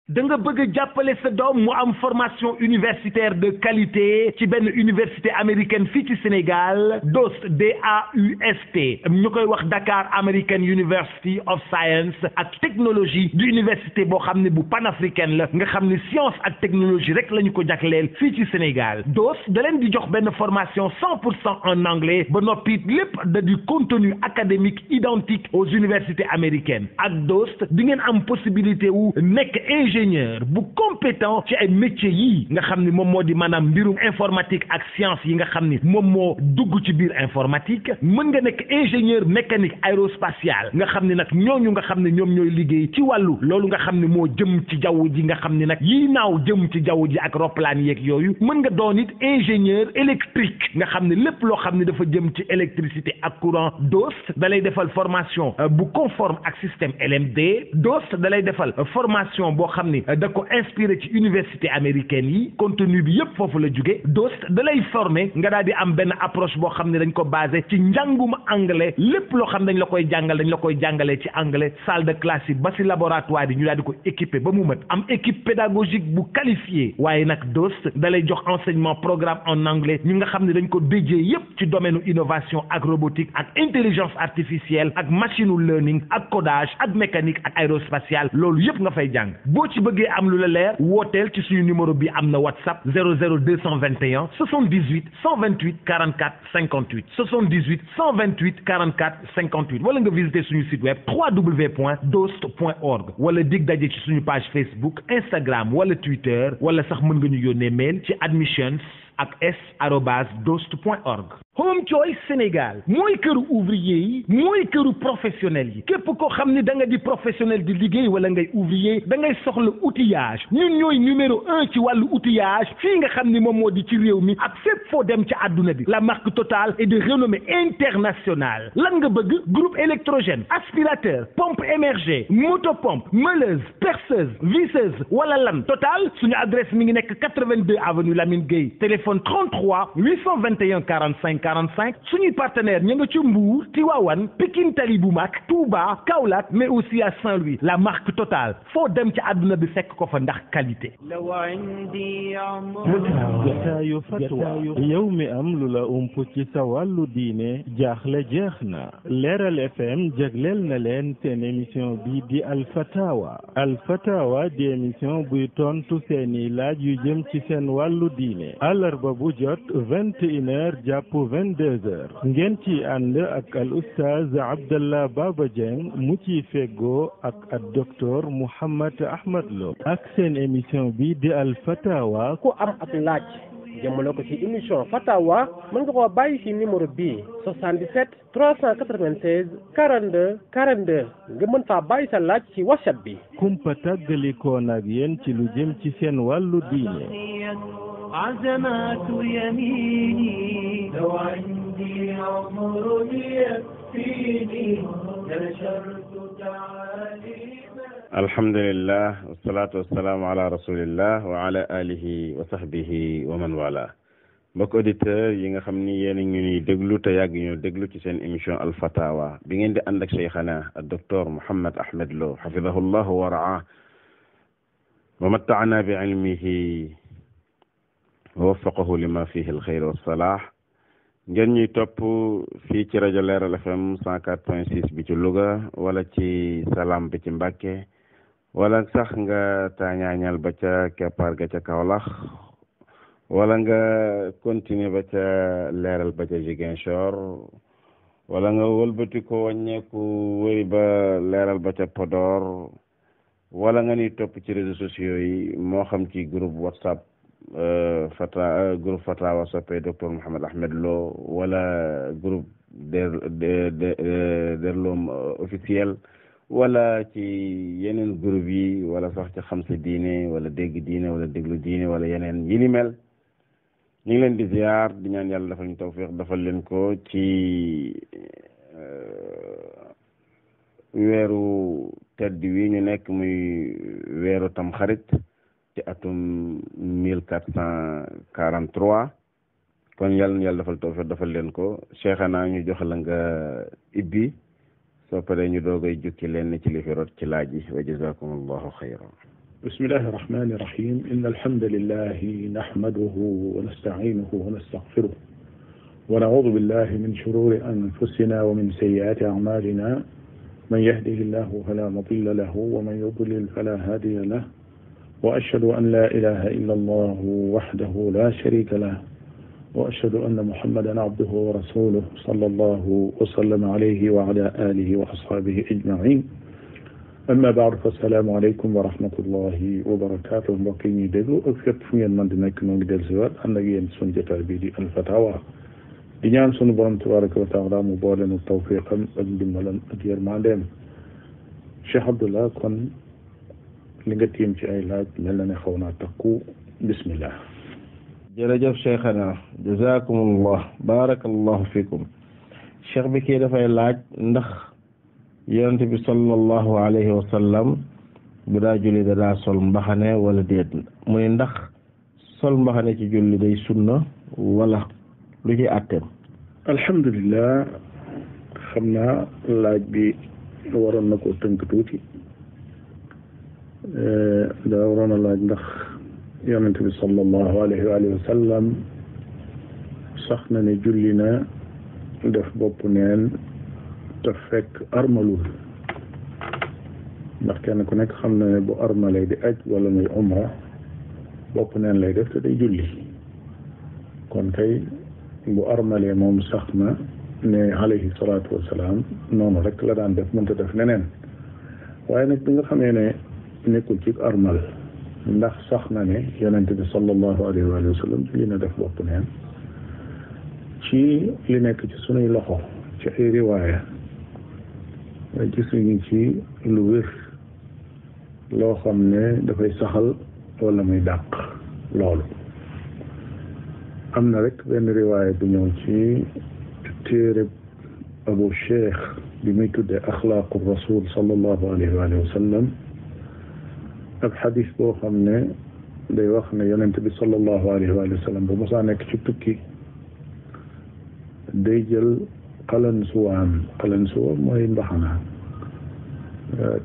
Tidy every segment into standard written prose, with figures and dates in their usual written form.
da nga bëgg a jàppale sa doom mu am formation universitaire de qualité ci benn université américaine fii ci Sénégal DOST DAUST ñu koy wax Dakar American University of Science ak technologie di université boo xam ne bu panafricaine la nga xam ne science ak technologie rek la ñu ko jagleel fii ci Sénégal DOST da leen di jox benn formation 100% en anglais ba noppi lépp da di contenu académique identique aux universités américaines ak DOST di ngeen am possibilité wu nekk ingénieur bu compétent ci ay métiers yii nga xam ni moom moo di maanaam mbirum informatique ak science yi nga xam ni moom moo dugg ci biir informatique mën nga nekk ingénieur mécanique aérospatial nga xam ni nag ñooñu nga xam ne ñoom ñooy liggéey ci wàllu loolu nga xam ne moo jëm ci jaww ji nga xam ni nag yii naaw jëm ci jaww ji ak roplaan yeeg yooyu mën nga doon it ingénieur électrique nga xam ne lépp loo xam ne dafa jëm ci électricité ak courant DOST da lay defal formation bu conforme ak système LMD DOST da lay defal formation boo xam ni da ko inspiré ci université américaine yi contenu bi yépp foofu la jóge DOST da lay formé nga daal di am benn approche boo xam ne dañ ko basé ci njàngum anglais lépp loo xam dañ la koy jàngalee ci anglais salle de classe yi ba si laboratoire yi ñu daal di ko équipé ba mu mët am équipe pédagogique bu qualifiée waaye nag DOST da lay jox enseignement programme en anglais ñi nga xam ne dañ ko déjee yépp ci domaine innovation ak robotique ak intelligence artificielle ak machine learning ak codage ak mécanique ak aérospatiale loolu yépp nga fay jàng boo ci bëggee am lu la leer wooteel ci suñu numéro bi am na WhatsApp 00221 78 128 44 58 78 128 44 58 wala nga visiter suñu site web www.dost.org wala dig daje ci suñu page Facebook Instagram wala Twitter wala sax mën nga ñu yónnee mail ci admissions ak s@dost.org. Home Choice Sénégal mooy këru ouvrier yi mooy këru professionnel yi képp koo xam ne da nga di professionnel di liggéey wala ngay ouvrier da ngay soxla outillage ñun ñooy numéro 1 ci wàllu outillage fii nga xam ni moom moo di ci réew mi ak fépp foo dem ci àdduna bi la marque Total est de renommée internationale lan nga bëgg groupe électrogène aspirateur pompe émergée motopompe meuleuse perceuse visseuse wala lan Total suñu adresse mi ngi nekk 82 avenue Lamine Gueye téléphone 33 821 45 45 suñuy partenaire ña nga ci Mbour Tivaouane Pikine Tali bu mag Touba Kaolack mais aussi à Saint-Louis la marque Total foo dem ci àdduna bi fekk ko fa ndax qualité. jataayu fatwa yow mi am lu la ump ci sa wàllu diine jaaxle jeex na Leeral FM jagleel na leen seen émission bi di Alfatawa di émission buy tontu seeni laaj yu jëm ci seen wàllu diine àllarba bu jot 21h jàpp 22h ngeen ci ànd ak al oustaz Abdallah Baba Dieng mu ci feggoo ak docteur Mouhammad Ahmad Lo ak seen émission bi di al fatawa ku am ak laaj jëmale ko ci émission fatawa mën nga koo bàyyi ci numéro bii 77 396 42 42 nga mën faa bàyyi sa laaj ci WhatsApp bi kumpa tàggalikoon ak yéen ci lu jëm ci seen wàllu diine عزمات يميني لو عندي عمر يكفيني نشرت تعاليم الحمد لله والصلاة والسلام على رسول الله وعلى آله وصحبه ومن والاه mbokk auditeur yi nga xam ni yéen a ngi ñuy déglu te yàgg ñoo déglu ci seen émission Al Fatawa bi ngeen di ànd ak cheikhana ak docteur Mouhammad Ahmad Lo xafidahu llahu wa raa wa mattaana bi ilmihi waffaqahu lima fihi alxayr wassalah ngeen ñuy topp fii ci rajo Leeral FM 104.6 bi ci Louga wala ci Salam bi ci Mbàkke wala sax nga taañaañal ba ca keppaar ga ca Kaolack wala nga continuer ba ca Leeral ba ca Ziguinchor wala nga wëlbati ko wàññeeku wëri ba Leeral ba ca Podor wala nga ni topp ci réseaux sociaux yi moo xam ci groupe WhatsApp groupe Fatawa soppe docteur Mouhammad Ahmad Lo wala groupe Derloom officiel wala ci yeneen groupe yi wala sax ci xam sa diine wala dégg diine wala déglu diine wala yeneen yi ni mel ñu ngi leen di ziar di ñaan yàlla dafa ñu tawfiq dafal leen ko ci weeru tedd wi ñu nekk muy weeru Tamxarit ci atum 1443 kon yàlla na yàlla defal tawfiq defal leen ko cheikhana ñu jox la nga ibbi soo paree ñu doogay jukki leen ci li fi rot ci laaj yi wa jazakumullahu xayran بسم الله الرحمن الرحيم إن الحمد لله نحمده ونستعينه ونستغفره ونعوذ بالله من شرور أنفسنا ومن سيئات أعمالنا من يهده الله فلا مضل له ومن يضلل فلا هادي له وأشهد أن لا إله إلا الله وحده لا شريك له وأشهد أن محمدا عبده ورسوله صلى الله وسلم عليه وعلى آله وأصحابه أجمعين amma baadu fa salaamu aleykum wa rahmatullahi wa barakaatu mbokk yi ñuy déglu ak fépp fu ngeen mën di nekk noo ngi dellusiwaat ànd ak yéen sunu jotaay bii di Al-Fatawa di ñaan sunu borom tabaraka wa taala mu boole nu tawfiqam ak ndimbalam ak yërmandeem Cheikh Abdullah kon li nga tiim ci ay laaj mel na ne xaw naa takku bismillah. jërëjëf cheikhana jazakumullah barakallahu fikum cheikh bi kii dafay laaj ndax yonent bi sallallahu alayhi wa sallam bu daa julli da daa sol mbaxane wala déet muy ndax sol mbaxane ci julli day sunna wala lu ci àtteem. alhamdulillah xam naa laaj bi waroon na ko tënk tuuti daa waroon a laaj ndax yonent bi sallallahu alayhi wa sallam sax na ne julli na def bopp neen te fekk armalul ndax kenn ku nekk xam na ne bu armalee di aj wala muy umra bopp neen lay def te day julli kon kay bu armalee moom sax na ne alayhi salaatu wasalaam noonu rek la daan def mënta def neneen waaye nag bi nga xamee ne nekkul ci armal ndax sax na ne yonente bi sallallahu alayhi wa sallam julli na def bopp neen ci li nekk ci sunuy loxo ci ay riwaaya gisuñu ci lu wér loo xam ne dafay saxal wala muy dàq loolu am na rek benn riwaaya bu ñëw ci téere Abu Cheikh bi muy tuddee axlaaqu rasul sallallahu alayhi wa sallam ab xadis boo xam ne day wax ne yonent bi sallallahu alayhi wa sallam bu mosaa nekk ci tukki day jël qalansuwaam mooy mbaxana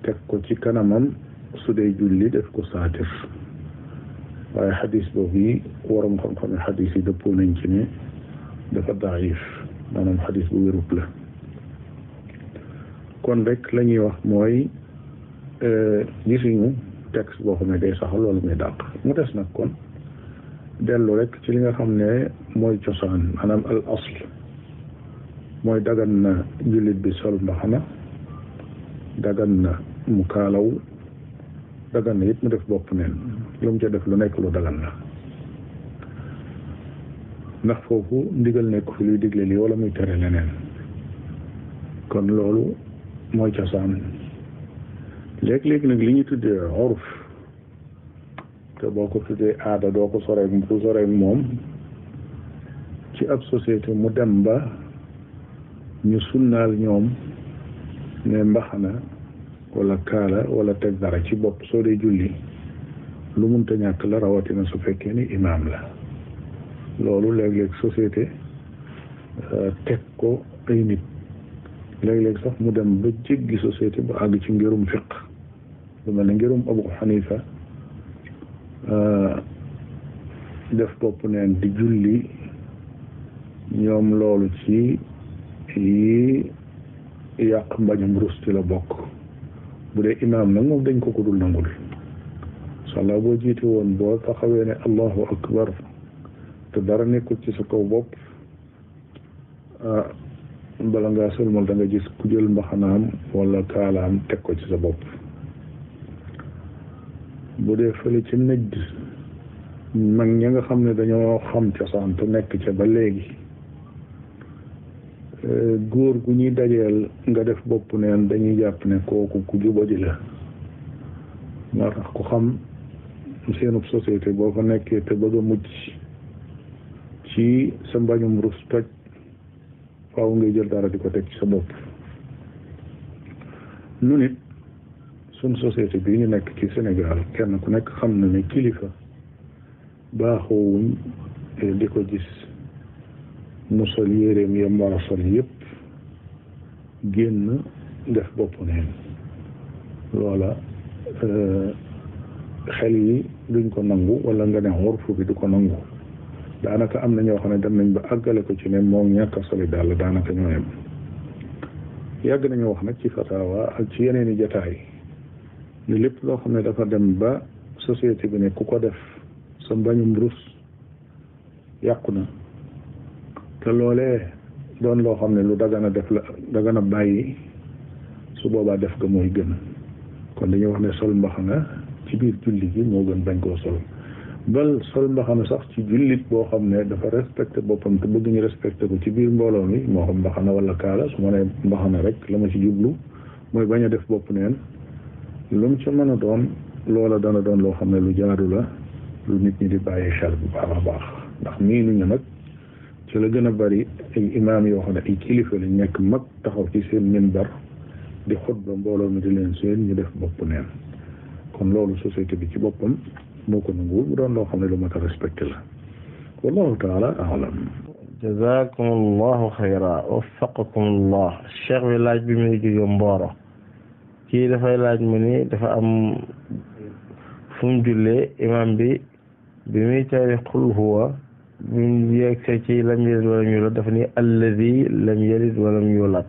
teg ko ci kanamam su dee julli def ko saatir waaye xadis boobu yi waroom xam-xam xadis yi dëppoo nañ ci ne dafa daif maanaam xadis bu wérut la kon rek la ñuy wax mooy gisuñu texte boo xam ne day saxal wala muy dàq mu des nag kon dellu rek ci li nga xam ne mooy cosaan maanaam al asl mooy dagan na jullit bi sol mbaxana dagan na mu kaalaw dagan na it mu def bopp neen lu mu ca def lu nekk lu dagan la ndax foofu ndigal nekk fi luy digle lii wala muy tere leneen kon loolu mooy cosaan léegi-léegi nag li ñu tuddee urf te boo ko tuddee aada doo ko soreek moom ci ab société mu dem ba ñu sunnaal ñoom ne mbaxana wala kaala wala teg dara ci bopp soo dee julli lu munta ñàkk la rawatina su fekkee ni imaam la loolu léeg-léeg société teg ko ay nit léeg-léeg sax mu dem ba jéggi société ba àgg ci ngirum fiq lu mel ne ngirum Abu Hanifa def bopp neen di julli ñoom loolu ci yi yàq mbañum rusti la bokk bu dee imaam nag moom dañ ko dul nangul sala boo jiite woon boo taxawee ne allahu akbar te dara nekkul ci sa kaw bopp bala ngaa sëlmal da nga gis ku jël mbaxanaam wala kaalaam teg ko ci sa bopp bu dee fële ci Najd mag ña nga xam ne dañoo xam cosaan te nekk ca ba léegi góor gu ñuy dajeel nga def bopp neen dañuy jàpp ne kooku ku jubadi la moo tax ku xam seenub société boo fa nekkee te bëgg a mucc ci sa mbañum rus toj faaw ngay jël dara di ko teg ci sa bopp nu nit suñ société bii ñu nekk ci Sénégal kenn ku nekk xam na ne kilifa baaxoowuñ di ko gis mu sol yéreem yam war a sol yépp génn def bopp neen loola xel yi duñ ko nangu wala nga ne xorfu bi du ko nangu daanaka am na ñoo xam ne dem nañ ba àggale ko ci ne moom ñàkk a soli daal daanaka ñoo yem yàgg nañu wax nag ci fatawa ak ci yeneen i jataay ni lépp loo xam ne dafa dem ba société bi ne ku ko def sa mbañum rus yàqu na te loolee doon loo xam ne lu dagana def la dagana bàyyi su boobaa def ga mooy gën kon dañuy wax ne sol mbaxana ci biir julli gi moo gën bañ koo sol bal sol mbaxana sax ci jullit boo xam ne dafa respecté boppam te bëgg ñu respecté ko ci biir mbooloo mi moo xam mbaxana wala kaala su ma nee mbaxana rek la ma ci jublu mooy bañ a def bopp neen lu mu ca mën a doon loola dana doon loo xam ne lu jaadu la lu nit ñi di bàyyi xel bu baax a baax ndax nii nuñu nag ci la gën a bari ay imaam yoo xam ne ay kilifa lañ nekk mag taxaw ci seen minbar di xutba mbooloo mi di leen seen ñu def bopp neen kon loolu société bi ci boppam moo ko nanguwul mu doon loo xam ne lu mat a respecté la wallahu taala alam jazakum allahu xayra waffaqakum allah cheikh bi laaj bi mu ngi jóge Mboro kii dafay laaj mu ni dafa am fu mu jullee imam bi muy tari qul huwa bi mu yegsee ci lam yalid walam yulad dafa ni alladi lam yalid walam yulad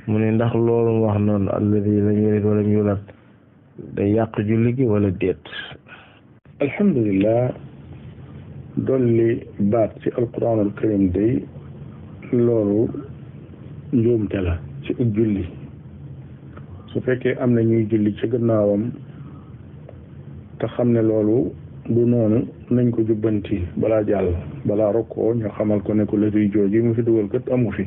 mu ne ndax loolu wax noonu alladi lam yalid walam yulad day yàq julli gi wala déet alhamdulillah dolli baat ci alquran al karim day loolu njuumte la ci ak julli su fekkee am na ñuy julli ci gannaawam te xam ne loolu du noonu nañ ko jubbanti balaa jàll balaa rokkoo ñu xamal ko ne ko ladi jooji mu fi dugal kat amu fi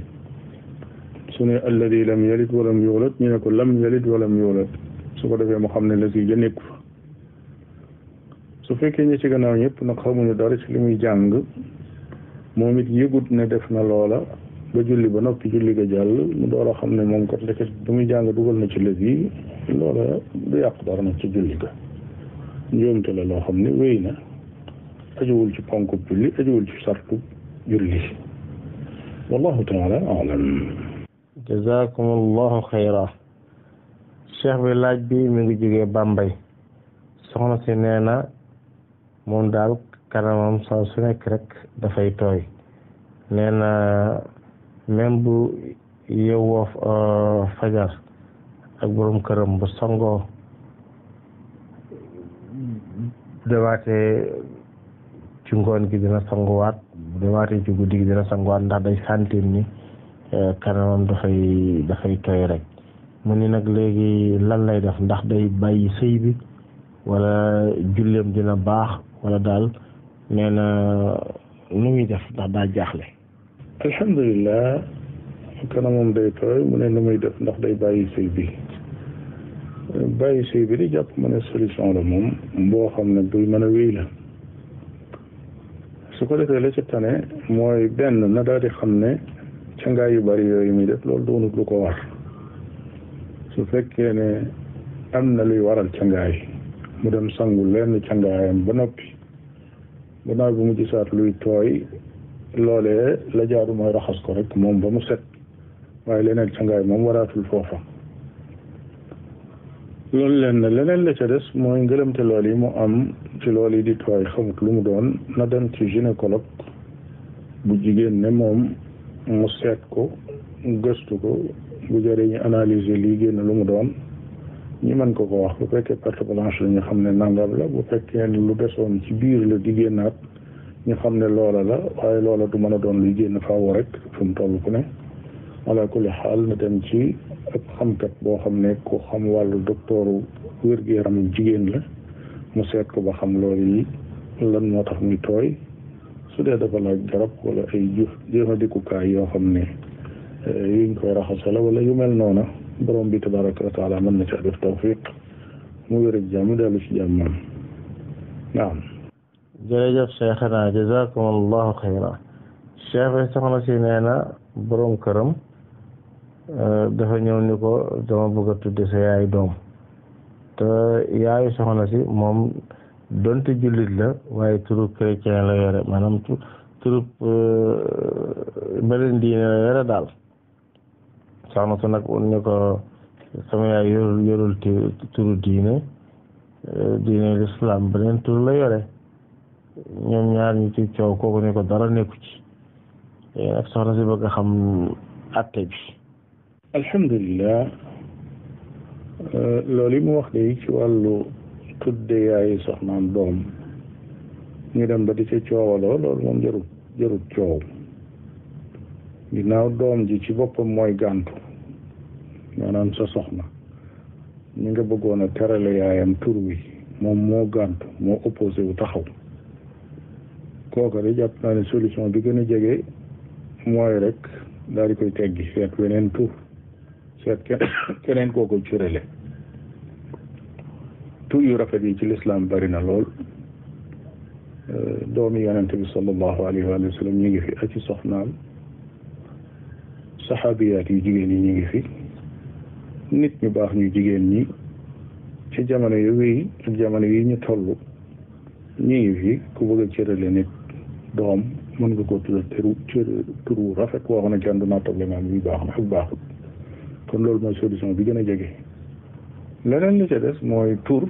su ne alladi lam yalid walam yulad ñu ne ko lam yalid walam yulad su ko defee mu xam ne ladi ja nekku fa su fekkee ñi ci gannaaw ñëpp nag xamuñu dara ci li muy jàng moom it yëgut ne def na loola ba julli ba noppi julli ga jàll mu door a xam ne moom kat ndeket bu muy jàng dugal na ci ladi loola du yàq dara nag ci julli ga njuumte la loo xam ne wéy na ajuwul ci ponkub julli ajuwul ci sartub julli wallahu taala alam jazakum allahu xayra cheikh bi laaj bi mi ngi jógee Bambey soxna si nee na moom daal kanamam saa su nekk rek dafay tooy nee na même bu yeewoo fajar ak borom këram bu sangoo demaatee ci ngoon gi dina sanguwaat bu demaatee ci guddi gi dina sanguwaat ndax day sentir ni kanamam dafay tooy rek mu ni nag léegi lan lay def ndax day bàyyi sëy bi wala julleem dina baax wala daal nee na nu muy def ndax daa jaaxle alhamdulilah kanamam day tooy mu ne nu muy def ndax day bàyyi sëy bi bàyyi sëy bi di jàpp ma ne solution la moom boo xam ne buy mën a wéy la su ko defee la ci tane mooy benn na daal di xam ne cangaay yu bari yooyu muy def loolu doonut lu ko war su fekkee ne am na luy waral cangaay mu dem sangu lenn cangaayam ba noppi gannaaw bi mu gisaat luy tooy loolee la jaaru mooy raxas ko rek moom ba mu set waaye leneen cangaay moom waraatul foofa loolu leneen la ca des mooy ngëlëmte lool yi mu am ci lool yi di tooy xamut lu mu doon na dem ci gynécologue bu jigéen ne moom mu seet ko gëstu ko bu jëree ñu analyser lii génn lu mu doon ñi mën ko wax bu fekkee perte blanche la ñu xam ne nangam la bu fekkee lu desoon ci biir la di génnaat ñu xam ne loola la waaye loola du mën a doon luy génn faaw rek fu mu toll ku ne ala kulli xaal na dem ci ak xamkat boo xam ne ku xam wàllu docteuru wér-gu-yaram jigéen la mu seet ko ba xam loolu yi lan moo tax muy tooy su dee dafa laaj garab wala ay jëfandikukaay yoo xam ne yuñ koy raxase la wala yu mel noona borom bi tabaraka wa taala mën na ci def tawfiq mu wér ak jàmm dellu ci jàmmam naam jërëjëf cheikhana jazakum allahu xayra cheikh soxna si nee na borom këram dafa ñëw ni ko dama bëgg a tudde sa yaay doom te yaayu soxna si moom donte jullit la waaye turu chrétien la yore maanaam turu beneen diine la yore daal soxna si nag ni ko sama yaay yorul turu diine diine l'islam beneen tur la yore ñoom ñaar ñi ci coow kooku ne ko dara nekku ci léegi nag soxna si bëgg a xam atte bi. alhamdulilah loolu yi mu wax de ci wàllu tudde yaayu soxnaam doom ñu dem ba di ca coowaloo loolu moom jarut coow ginnaaw doom ji ci boppam mooy gàntu maanaam sa soxna ñi nga bëggoon a terale yaayam tur wi moom moo gàntu moo opposé wu taxaw kooka de jàpp naa ne solution bi gën a jege mooy rek daal di koy teggi seet weneen tur seet keneen koo koy cërale tur yu rafet yi ci lislaam bari na lool doomi yonente bi sallallahu alayhi wa sallam ñu ngi fi ak ci soxnaam saxaabiyaat yu jigéen yi ñu ngi fi nit ñu baax ñu jigéen ñi ci jamono yu wéy ak jamono yi ñu toll ñu ngi fi ku bëgg a cërale nit doom mën nga ko tuddal tur wu rafet woo xam ne kenn du nattable maam bi baax na ak baaxul kon loolu mooy solution bi gën a jege leneen li ca des mooy tur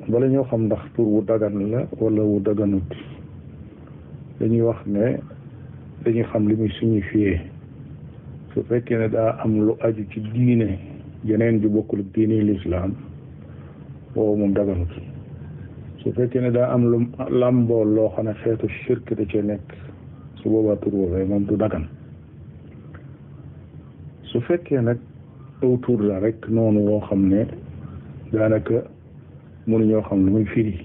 bala ñoo xam ndax tur wu dagan la wala wu daganut dañuy wax ne dañuy xam li muy signifié su fekkee ne daa am lu aju ci diine yeneen ju bokkul ak diine lislaam boobu moom daganut su fekkee ne daa am lu làmbool loo xam ne xeetu shirk da cee nekk su boobaa tur woowee moom du dagan su fekkee nag aw tur la rek noonu woo xam ne daanaka mënuñoo xam lu muy firi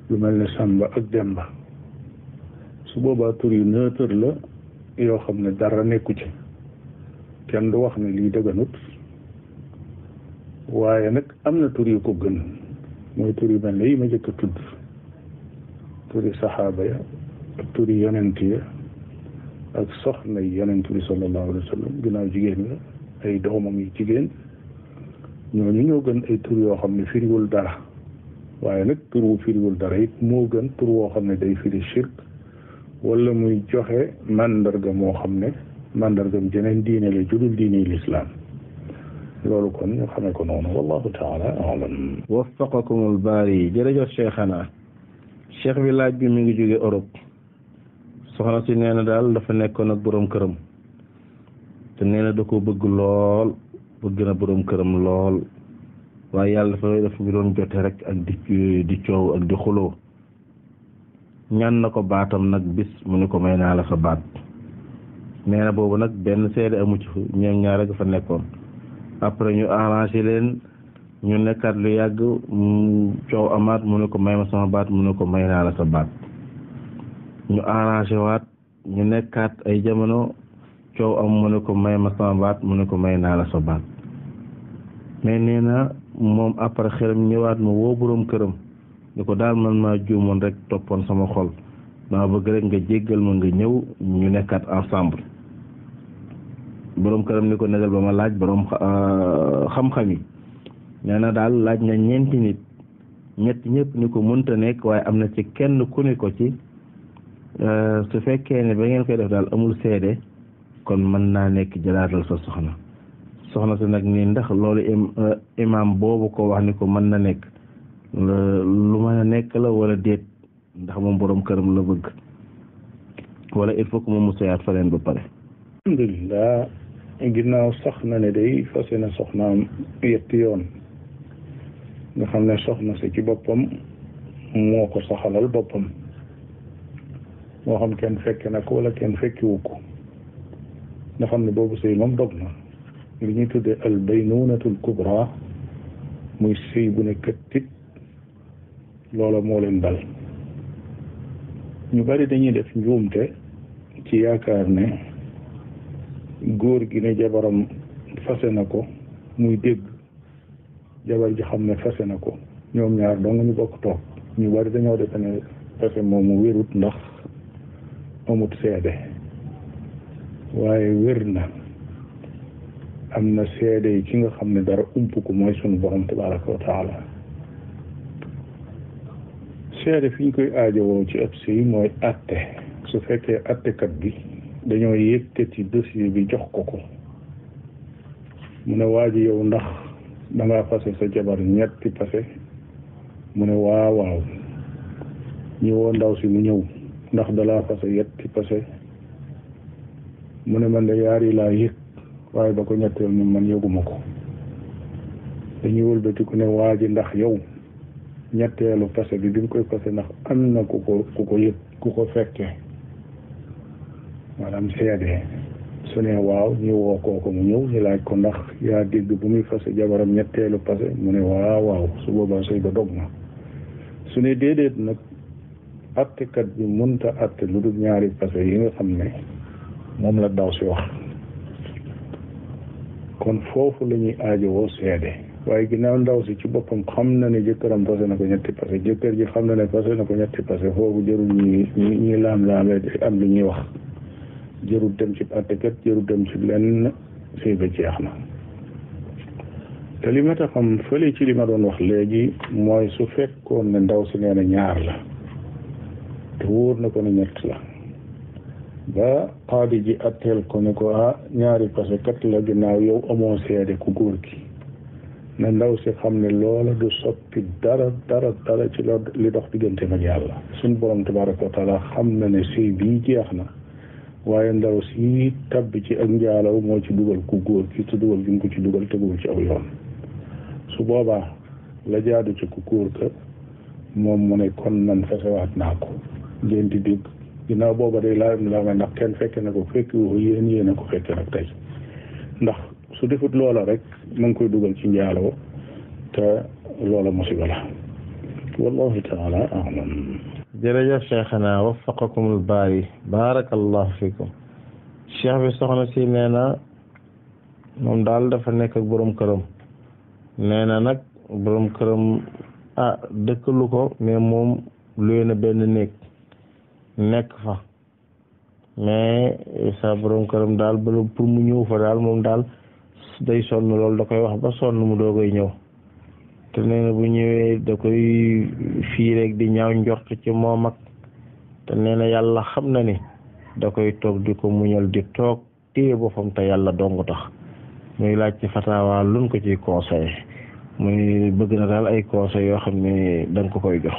lu mel ne Samba ak Demba su boobaa tur yu neutre la yoo xam ne dara nekku ci kenn du wax ne lii dëgganut waaye nag am na tur yu ko gën mooy tur yu mel ne yi ma jëkk a tudd turi saxaaba ya ak turi yonent ya ak soxna yi yonent bi sallallahu alayhi wa sallam ginnaaw jigéen la ay doomam yi jigéen ñooñu ñoo gën ay tur yoo xam ne firiwul dara waaye nag tur wu firiwul dara it moo gën tur woo xam ne day firi shirk wala muy joxe mandarga moo xam ne mandargam jeneen diine la judul diine lislaam loolu kon ñu xamee ko noonu wallahu taala alam. waffaqakumul baari jërëjëf cheikhana cheikh bi laaj bi mi ngi jóge Europe soxna si nee na daal dafa nekkoon ak borom këram te nee na da ko bëgg lool bëgg na borom këram lool waaye yàlla dafa bi doon jote rek ak di coow ak di xuloo ñaan na ko baatam nag bis mu ni ko may naa la sa baat nee na boobu nag benn seede amu ci ñoom ñaar rek fa nekkoon après ñu arrangé leen ñu nekkaat lu yàgg coow amaat mu ne ko may ma sama baat mu ne ko may naa la sa baat ñu arrangé waat ñu nekkaat ay jamono coow am mu ne ko may ma sama baat mu ne ko may naa la sa baat mais nee na moom après xelam ñëwaat ma woo boroom këram ni ko daal man maa juumoon rek toppoon sama xol dama bëgg rek nga jéggal ma nga ñëw ñu nekkaat ensemble boroom këram ni ko negal ba ma laaj boroom xam-xam yi nee na daal laaj na ñeenti nit ñëpp ni ko mënta nekk waaye am na ci kenn ku ni ko ci su fekkee ne ba ngeen koy def daal amul seede kon mën naa nekk jëlaatal sa soxna si nag nii ndax loolu imam boobu ko wax ni ko mën na nekk lu mën a nekk la wala déet ndax moom boroom këram la bëgg wala il faut que moom mu seyaat fa leen ba pare. alhamdulilah ginnaaw sax na ne day fase na soxnaam yetti yoon nga xam ne soxna si ci boppam moo ko saxalal boppam moo xam kenn fekke na ko wala kenn fekkiwu ko nga xam ne boobu sëy moom dog na li ñuy tuddee al baynunatul kubra muy sëy bu ne këttit loola moo leen dal ñu bari dañuy def njuumte ci yaakaar ne góor gi ne jabaram fase na ko muy dégg jabar ji xam ne fase na ko ñoom ñaar dong ñu bokk toog ñu bari dañoo defe ne fase moomu wérut ndax amut seede waaye wér na am na seede yi ki nga xam ne dara ump ko mooy sunu borom tabaraka wa taala seede fi ñu koy aajowoo ci ëpp si mooy atte su fekkee attekat bi dañoo yëkkati dossier bi jox ko mu ne waa ji yow ndax da ngaa fase sa jabar ñetti pase mu ne waaw waaw ñu woo ndaw si mu ñëw ndax dalaa fase yetti pase mu ne man de yaar yi laa yëg waaye ba ko ñetteel moom man yëguma ko dañuy wëlbati ku ne waa ji ndax yow ñetteelu pase bi mu koy pase ndax am na ku ko yëg ku ko fekke maanaam seede su ne waaw ñu woo kooku mu ñëw ñu laaj ko ndax yaa dégg bu muy fase jabaram ñetteelu pase mu ne waaw waaw su boobaa sëy ba dog na su ne déedéet nag attekat bi mënta atte lu dul ñaari pase yi nga xam ne moom la daw si wax kon foofu la ñuy aajowoo seede waaye ginnaaw ndaw si ci boppam xam na ne jëkkëram fase na ko ñetti pase jëkkër ji xam na ne fase na ko ñetti pase foofu jërul ñi laam-laamee am lu ñuy wax jërul dem ci attekat jërul dem ci lenn sëy ba jeex na te li ma ta xam fële ci li ma doon wax léegi mooy su fekkoon ne ndaw si nee na ñaar la te wóor na ko ne ñett la ba qaadi ji atteel ko ne ko ñaari pase kat la ginnaaw yow amoo seede ku góor gi na ndaw si xam ne loola du soppi dara ci li dox diggante ak yàlla suñ borom tabaraka wa taala xam na ne sëy bii jeex na waaye ndaw si tabbi ci ak njaalaw moo ci dugal ku góor ki te dugal gi mu ko ci dugal teguwul ci aw yoon su boobaa la jaadu ci ku góor ka moom mu ne kon man fasewaat naa ko ngeen di dégg ginnaaw booba day laa ndax kenn fekke na ko fekk yéen a ko fekke nag tey ndax su defut loola rek ma ngi koy dugal ci njaaloo te loola musiba la wallahu taala a'lam. jërëjëf cheikhana waffaqakumul baari barakallahu fikum cheikh bi soxna si nee na moom daal dafa nekk ak borom këram nee na nag borom këram dëkkalu ko mais moom luy na benn néeg nekk fa mais sa borom këram daal ba pour mu ñëw fa daal moom daal day sonn loolu da koy wax ba sonn mu doo koy ñëw te nee na bu ñëwee da koy fii rek di ñaaw njort ci moom ak te nee na yàlla xam na ni da koy toog di ko muñal di toog téye boppam te yàlla dong tax muy laaj ci fatawa luñ ko ci conseil muy bëgg na daal ay conseil yoo xam ne da nga ko koy jox.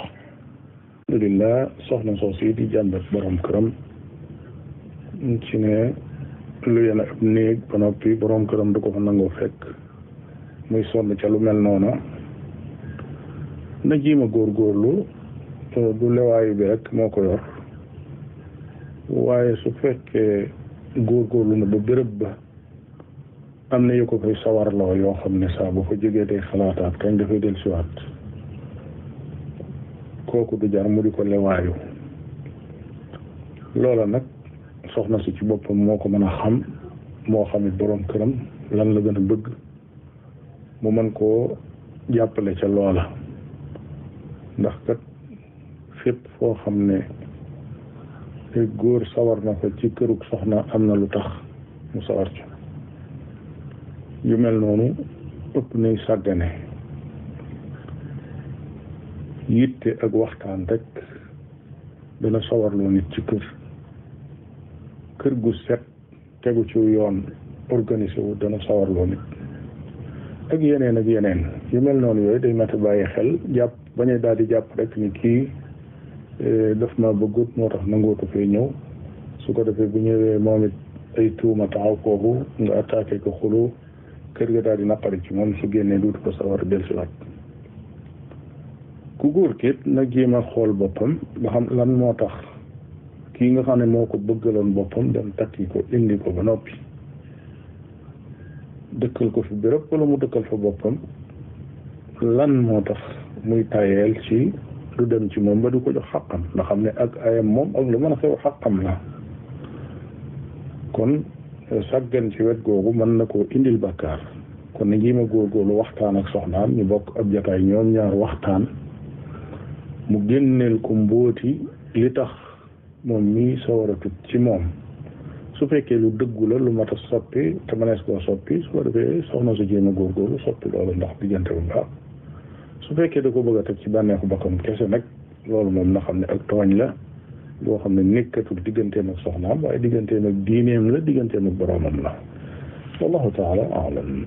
alhamdulillah soxna soo si di jàmbat borom këram ci ne lu yéen ab néeg ba noppi borom këram du ko fa nangoo fekk muy sonn ca lu mel noona na jiima góorgóorlu du lewaayu bi rek moo ko yor waaye su fekkee góorgóorlu na ba béréb ba am na yu ko koy sawarloo yoo xam ne saa bu fa jógee day xalaataat kañ dafay dellusiwaat kooku du jar mu di ko lewaayu loola nag soxna si ci boppam moo ko mën a xam moo xamit boroom këram lan la gën a bëgg mu mën koo jàppale ca loola ndax kat fépp foo xam ne góor sawar na ko ci kërug soxna am na lu tax mu sawar ca yu mel noonu ëpp nay sàggane yitte ak waxtaan rek dana sawarloo nit ci kër gu set tegu ci yoon organisé wu dana sawarloo nit ak yeneen yu mel noonu yooyu day mat a bàyyi xel jàpp bañ a daal di jàpp rek ni kii daf ma bëggut moo tax nangootu fee ñëw su ko defee bu ñëwee moom it ay tuuma taxaw foofu nga attaqué ko xulu kër ga daal di naqari ci moom su génnee duutu ko sawar a dellusiwaat ku góor képp nag jéem a xool boppam ba xam lan moo tax kii nga xam ne moo ko bëggaloon boppam dem takki ko indi ko ba noppi dëkkal ko fi béréb wala mu dëkkal fa boppam lan moo tax muy tayeel ci du dem ci moom ba du ko jox xaqam nga xam ne ak ayam moom ak lu mën a xew xaqam la kon sàggan ci wet googu mën na koo indil bàkkaar kon ne jéem a góorgóorlu waxtaan ak soxnaam ñu bokk ab jataay ñoom ñaar waxtaan mu génneel ko mbóoti li tax moom mii sawaratut ci moom su fekkee lu dëggu la lu mat a soppi te mënees koo soppi su ko defee soxna su jéem a góorgóorlu soppi loolu ndax diggante bu baax su fekkee da ko bëgg a teg ci bànneexu bakkanam kese nag loolu moom na xam ne ak tooñ la boo xam ne nekkatul digganteem ak soxnaam waaye digganteem ak diineem la digganteem ak boroomam la wallahu taala alam.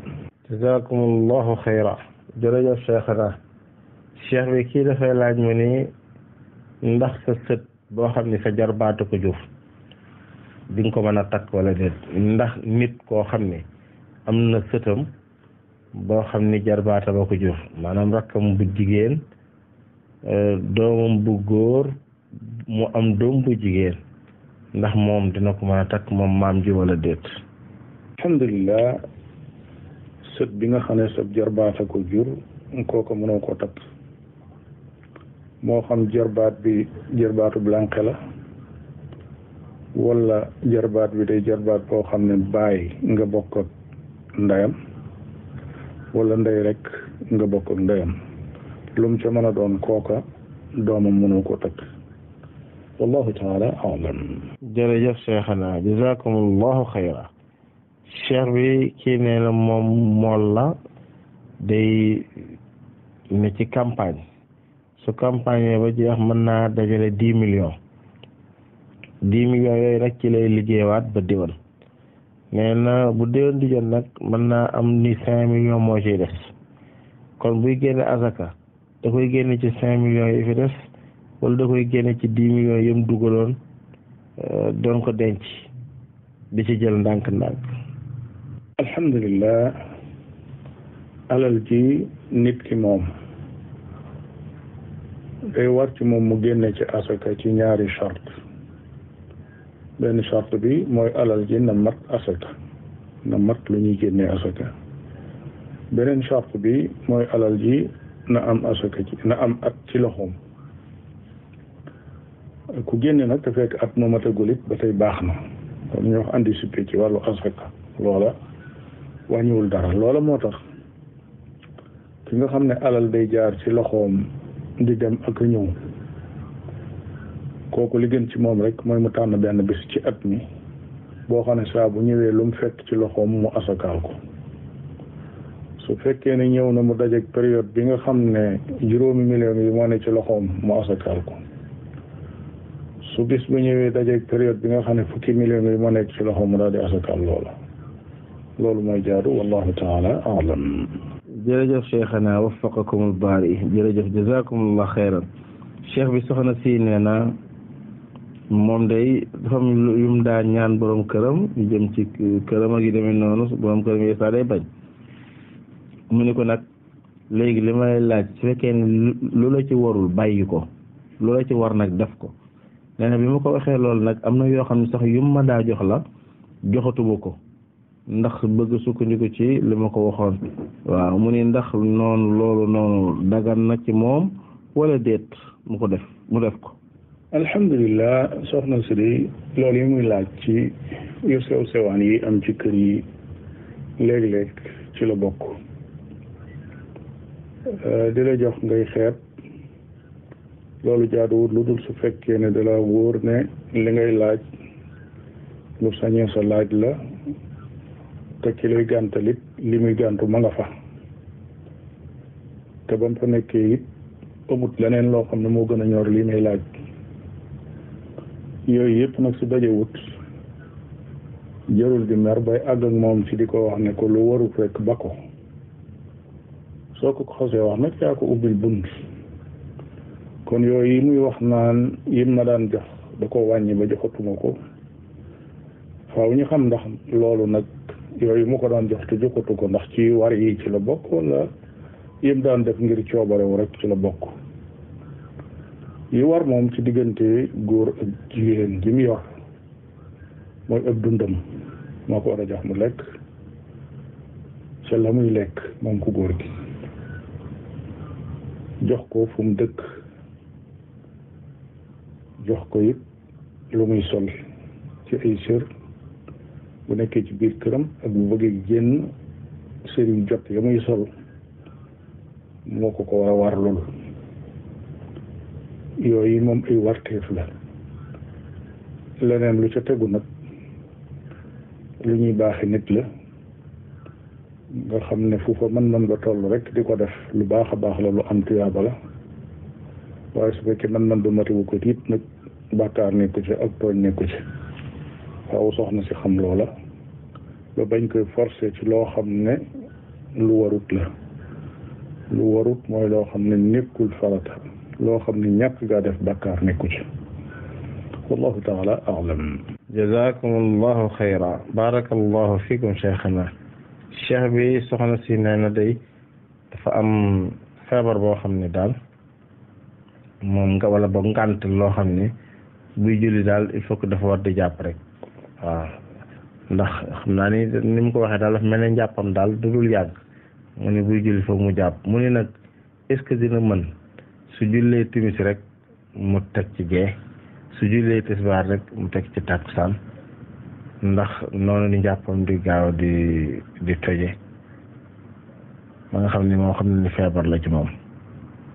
jazakumullahu xayra. jërëjëf Cheikhana. cheikh bi kii dafay laaj mu ni ndax sa sët boo xam ni sa jarbaatu ko jur di nga ko mën a takk wala déet, ndax nit koo xam ni am na sëtam boo xam ni jarbaata ba ko jur, maanaam rakkam bu jigéen doomam bu góor mu am doom bu jigéen, ndax moom dina ko mën a takk moom maam ji wala déet. alhamdulilah, sët bi nga xam ne sa jarbaata ko jur kooku mënoo ko takk, moo xam jarbaat bi jarbaatu blanque la wala jarbaat bi day jarbaat boo xam ne baay nga bokk ak ndeyam wala ndey rek nga bokk ak ndeyam, lu mu ca mën a doon kooka doomam mënoo ko takk. wallahu taala alam. jërëjëf Cheikhana, jazakumullahu xayra. cheikh bi kii nee na moom mool la, day ne ci campagne, su campagne ba jeex mën naa dajale 10 millions yooyu rek ci lay liggéeyawaat ba déwén. nee na bu déwén di jot nag mën naa am ni 5 millions moo ciy des, kon buy génne azaka da koy génne ci 5 millions yi fi des wala da koy génne ci 10 millions yëm dugaloon doon ko denc di ci jël ndànk-ndànk. alhamdulillah, alal ji nit ki moom day war ci moom mu génne ci asaka ci ñaari charte. benn charte bi mooy alal ji na mat asaka, na mat lu ñuy génnee asaka. beneen charte bi mooy alal ji na am asaka ci na am at ci loxoom. ku génne nag te fekk at ma matagul it ba tey baax na, comme ñu wax anticiper ci wàllu asaka, loola wàññiwul dara. loola moo tax ki nga xam ne alal day jaar ci loxoom di dem ak a ñëw, kooku li gën ci moom rek mooy mu tànn benn bés ci at mi boo xam ne saa bu ñëwee lu mu fekk ci loxoom mu asakaal ko. su fekkee ne ñëw na mu dajeeg période bi nga xam ne 5 millions yi moo ne ci loxoom mu asakaal ko. su bis bu ñëwee dajeeg période bi nga xam ne 10 millions yi moo nekk ci loxoom mu daal di asakaal loola. loolu mooy jaadu, wallahu taala alam. jërëjëf Cheikhana, waffaqakumul baari. jërëjëf, jazakumullah xayran. cheikh bi soxna si nee na moom day dafa am yum daa ñaan borom këram yu jëm ci këram ak yu demee noonu, borom këram yi saa day bañ. mu ni ko nag léegi li may laaj su fekkee ne lu la ci warul bàyyi ko, lu la ci war nag def ko. nee na bi ma ko waxee loolu nag am na yoo xam ne sax yum ma daa jox la joxatuma ko, ndax bëgg sukkandiku ci li ma ko waxoon. waaw mu ni ndax loolu noonu dagan na ci moom wala déet mu def ko. alhamdulilah, soxna si di loolu yi muy laaj ci yu sew sewaan yi am ci kër yi léeg-léeg ci la bokk. di la jox ngay xeeb loolu jaaduwut lu dul su fekkee ne da la wóor ne li ngay laaj lu sañee sa laaj la te ki lay gàntalit li muy gàntu ma nga fa, te ba mu fa nekkee it amut leneen loo xam ne moo gën a ñor li may laaj. yooyu yëpp nag su dajewut jarul di mer bay àgg ak moom ci di ko wax ne ko lu waru fekk ba ko. soo ko xasee wax nag yaa ko ubbil bunt. kon yooyu yi muy wax naan yim ma daan jox da ko wàññi ba joxatuma ko, faaw ñu xam ndax loolu nag yooyu mu ko daan jox te joxatu ko ndax ci war yi ci la bokk wala yim daan def ngir coobarewu rek ci la bokk. yi war moom ci diggante góor ak jigéen ji mu yor mooy ëpp dundam moo ko war a jox mu lekk ca la muy lekk moom ku góor gi, jox ko fu mu dëkk, jox ko it lu muy sol ci ay sër bu nekkee ci biir këram ak bu bëggee génn sër yu jot ya muy sol moo ko war a war loolu. yooyu moom ay warteef la. leneen lu ca tegu nag lu ñuy baaxi nit la nga xam ne fu fa mën ba toll rek di ko def lu baax a baax la, lu am tuyaaba la. waaye su fekkee man du matiwu ko tiit nag bàkkaar nekku ci ak tooñ nekku ci. waaw soxna si xam loola ba bañ koy forcer ci loo xam ne lu warut la lu warut mooy loo xam ne nekkul farata loo xam ne ñàkk gaa def bakkaar nekku ci wallahu taala a'lam. jazakumullahu xayra barakallahu fikum cheikhana. cheikh bi soxna si nee na day dafa am feebar boo xam ne daal moom nga wala boog ngànt loo xam ne buy julli daal il faut que dafa war di jàpp rek waaw ndax xam naa ni mu ko waxee daal dafa mel ne njàppam daal du dul yàgg mu ne buy julli foog mu jàpp mu ne nag est-ce que dina mën su jullee timis rek mu teg ci gee su jullee tisbaar rek mu teg ci takkusaan ndax noonu ni njàppam di gaaw di toje ba nga xam ne moo xam ne ni feebar la ci moom.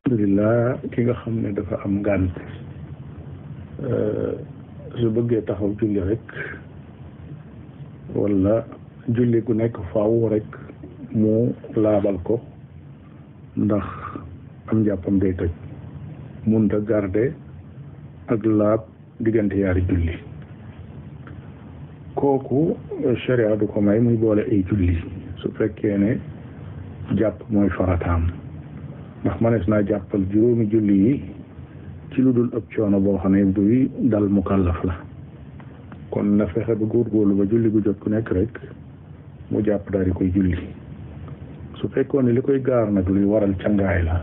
alhamdulillah ki nga xam ne dafa am ngànt su bëggee taxaw julli rek wala julli gu nekk faaw rek mu laabal ko ndax am njàppam day toj munta garde ak laab diggante yaari julli kooku sharia du ko may muy boole ay julli su fekkee ne jàpp mooy farataam ndax manees naa jàppal juróomi julli yi ci lu dul ëpp coono boo xam ne buy dal mukallaf la kon na fexe ba góorgóorlu ba julli gu jot ku nekk rek mu jàpp daal di koy julli su fekkoon ne li koy gaar nag luy waral cangaay la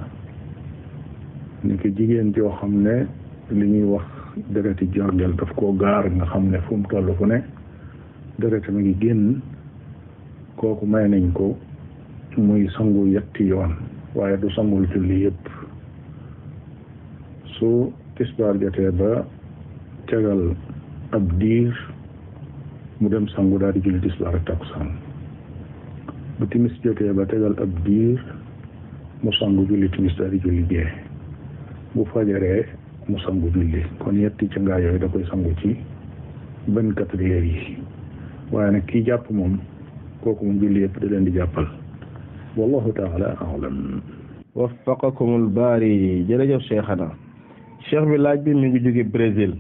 ni ki jigéen joo xam ne li ñuy wax dereti jorgel daf koo gaar nga xam ne fu mu toll fu ne deret mi ngi génn kooku may nañ ko muy sangu yetti yoon waaye du sangul julli yëpp su tisbaar jotee ba tegal ab diir mu dem sangu daal di julli tisbaar ak takkusaan bu timis jotee ba tegal ab diir mu sangu julli timis daal di julli gee bu fajaree mu sangu julli kon yetti ca ngaa yooyu da koy sangu ci 24 heures yi waaye nag kii jàpp moom kooku moom julli yëpp da leen di jàppal wallahu taala a'lam. waffaqakumul baari jërëjëf cheikhana. cheikh bi laaj bi mi ngi jóge Brésil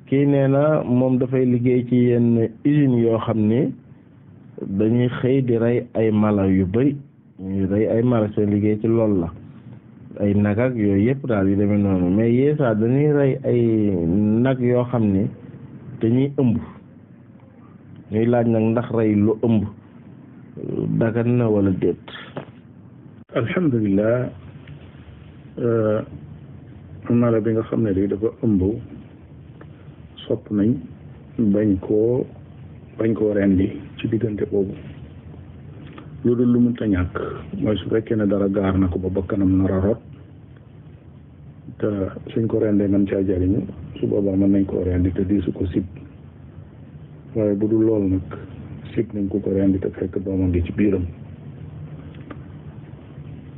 kii nee na moom dafay liggéey ci yenn usines yoo xam ne dañuy xëy di rey ay mala yu bëri ñuy rey ay mala seen liggéey ci loolu la ay nag ak yooyu yëpp daal yu demee noonu mais yeesaa dañuy rey ay nag yoo xam ne dañuy ëmb ñuy laaj nag ndax rey lu ëmb dagan na wala déet. alhamdulilah mala bi nga xam ne lii dafa ëmb sopp nañ bañ koo rendi ci diggante boobu lu dul lu mënta ñàkk mooy su fekkee ne dara gaar na ko ba bakkanam nar a rot te suñ ko rendee mën caa jariñu su boobaa mën nañ koo rendi te di su ko sib waaye bu dul loolu nag sib nañ ko rendi te fekk doomam ngi ci biiram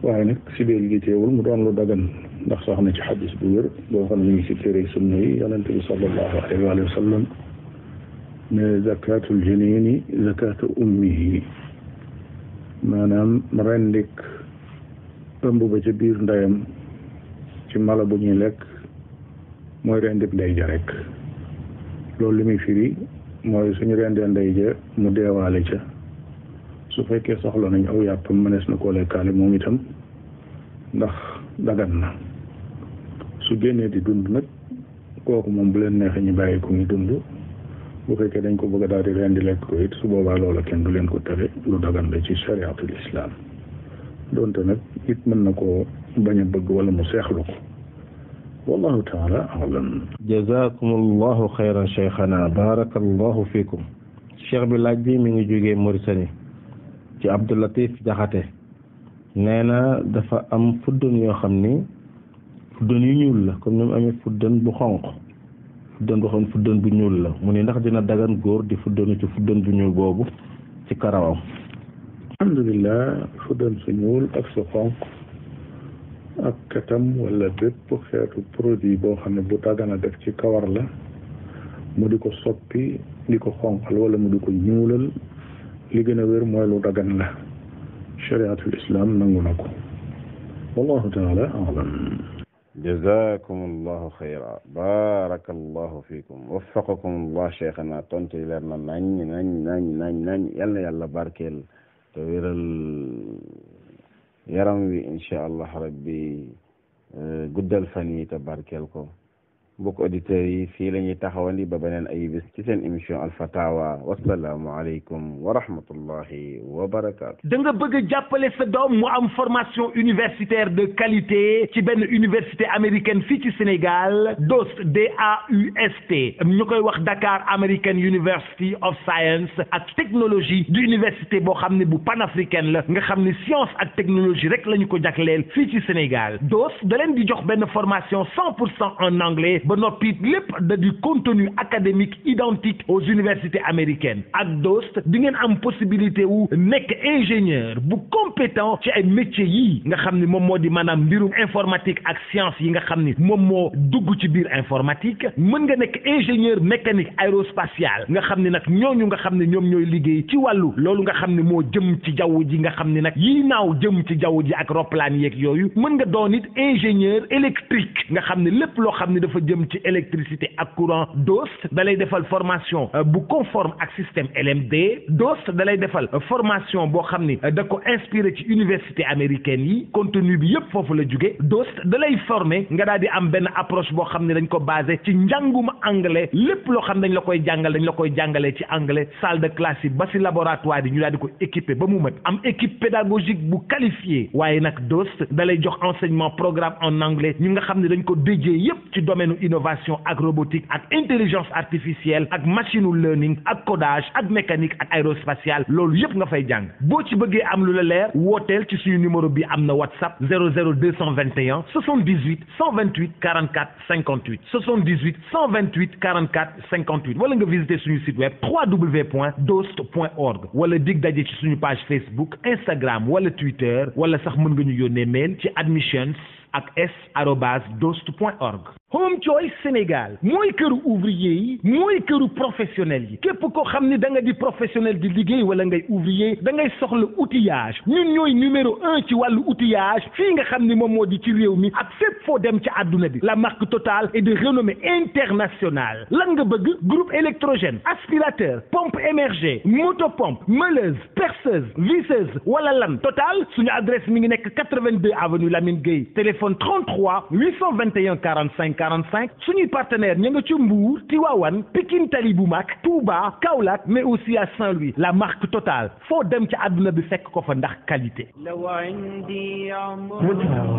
waaye nag si biir gi teewul mu doon lu dagan ndax sax na ci xadis bu wér boo xam ne ñu ngi si téere sunna yi yonent bi sallallahu alayhi wa sallam ne zakatul janini zakatu ummihi maanaam rendik ëmb ba ca biir ndeyam ci mala bu ñuy lekk mooy rendik ndey ja rek loolu li muy firi mooy suñu rendee ndey ja mu deewaale ca su fekkee soxla nañ aw yàppam mënees na koo lekkaale moom itam ndax dagan na su génnee di dund nag kooku moom bu leen neexee ñu bàyyi ko ñu dund bu fekkee dañ ko bëgg a daal di rendi lekk ko it su boobaa loola kenn du leen ko tere lu dagan la ci shariatul islam donte nag it mën na koo bañ a bëgg wala mu seexlu ko wallahu taala alam. jazakumullahu xayran cheikhana barakallahu fikum. cheikh bi laaj bi mi ngi jógee Mauritanie ci Abdoulatif Jaxate nee na dafa am fuddën yoo xam ni fuddën yu ñuul la comme ni mu amee fuddën bu xonq fuddën boo xam ne fuddën bu ñuul la mu ne ndax dina dagan góor di fuddënu ci fuddën bu ñuul boobu ci karawam. alhamdulilah fuddën su ñuul ak su xonq ak katam wala bépp xeetu produit boo xam ne bu dagan a def ci kawar la mu di ko soppi di ko xonqal wala mu di ko ñuulal li gën a wér mooy lu dagan la shariatul islam nangu na ko wallahu taala alam. jazakumullahu xayra barakallahu fikum waffaqakumullah cheikhana tontu leer na nañ yal na yàlla barkeel te wéral yaram wi incha allah rabbi guddal fan yi te barkeel ko. mbokk auditeurs yi fii la ñuy taxawandi ba beneen ay bés ci seen émission alfatawa wasalaamu aleykum wa rahmatullahi wa barakaatu. da nga bëgg a jàppale sa doom mu am formation universitaire de qualité ci benn université américaine fii ci Sénégal DOST DAUST ñu koy wax Dakar American University of Science ak technologie du université boo xam ne bu panafricaine la nga xam ne science ak technologie rek la ñu ko jagleel fii ci Sénégal DOST da leen di jox benn formation 100% en anglais. ba noppi lépp da di contenu académique identique aux universités américaines ak DOST di ngeen am possibilité wu nekk ingénieur bu compétent ci ay métiers yii nga xam ni moom moo di maanaam mbirum informatique ak science yi nga xam ni moom moo dugg ci biir informatique mën nga nekk ingénieur mécanique aérospatial nga xam ni nag ñooñu nga xam ne ñoom ñooy liggéey ci wàllu loolu nga xam ne moo jëm ci jaww ji nga xam ni nag yii naaw jëm ci jaww ji ak roplaan yeeg yooyu mën nga doon it ingénieur électrique nga xam ne lépp loo xam ne dafa jëm ci électricité ak courant DOST da lay defal formation bu conforme ak système LMD DOST da lay defal formation boo xam ni da ko inspiré ci université américaine yi contenu bi yëpp foofu la jóge DOST da lay formé nga daal di am benn approche boo xam ne dañ ko basé ci njànguma anglais lépp loo xam dañ la koy jàngalee ci anglais salle de classe yi ba si laboratoire yi ñu daal di ko équipé ba mu mat am équipe pédagogique bu qualifiée waaye nag DOST da lay jox enseignement programme en anglais ñi nga xam ne dañ ko déjee yëpp ci domaine innovation ak robotique ak intelligence artificielle ak machine learning ak codage ak mécanique ak aérospatiale loolu yëpp nga fay jàng boo ci bëggee am lu la leer wooteel ci suñu numéro bi am na WhatsApp 00221 78 128 44 58 78 128 44 58 wala nga visiter suñu site web www.dost.org wala dig daje ci suñu page Facebook Instagram wala Twitter wala sax mën nga ñu yónnee mail ci admissions ak s@dost.org. Home Choice Sénégal mooy këru ouvrier yi mooy këru professionnel yi képp koo xam ne da nga di professionnel di liggéey wala ngay ouvrier da ngay soxla outillage ñun ñooy numéro 1 ci wàllu outillage fii nga xam ne moom moo di ci réew mi ak fépp foo dem ci àdduna bi la marque Total est de renommée internationale lan nga bëgg groupe électrogène aspirateur pompe émergée motopompe meuleuse perceuse visseuse wala lan Total suñu adresse mi ngi nekk 82 avenue Lamine Gueye téléphone 33 821 45 45 suñuy partenaire ña nga ci Mbour Tivaouane Pikine Tali bu mag Touba Kaolack mais aussi à Saint-Louis la marque Total foo dem ci àdduna bi fekk ko fa ndax qualité.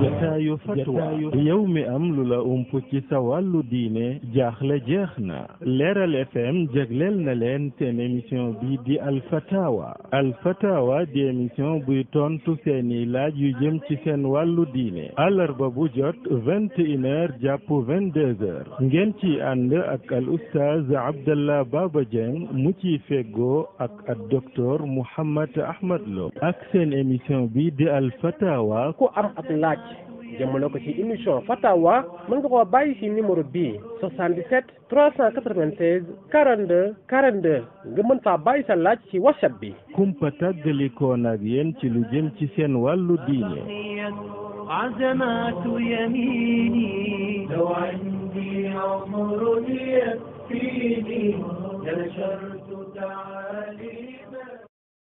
jataayu fatwa yow mi am lu la ump ci sa wàllu diine jaaxle jeex na Leeral FM jagleel na leen seen émission bi di alfatawa di émission buy tontu seeni laaj yu jëm ci seen wàllu diine àllarba bu jot 21h jàpp 22h ngeen ci ànd ak al oustaz Abdallah Baba Dieng mu ciy feggoo ak docteur Mouhammad Ahmad Lo ak seen émission bi di al fatawa ku am ak laaj jëmale ko ci émission fatawa mën nga koo bàyyi ci numéro bii 77 396 42 42 nga mën faa bàyyi sa laaj ci WhatsApp bi kumpa tàggalikoon ak yéen ci lu jëm ci seen wàllu diine عزمات يميني لو عندي عمر يكفيني لنشرت تعالي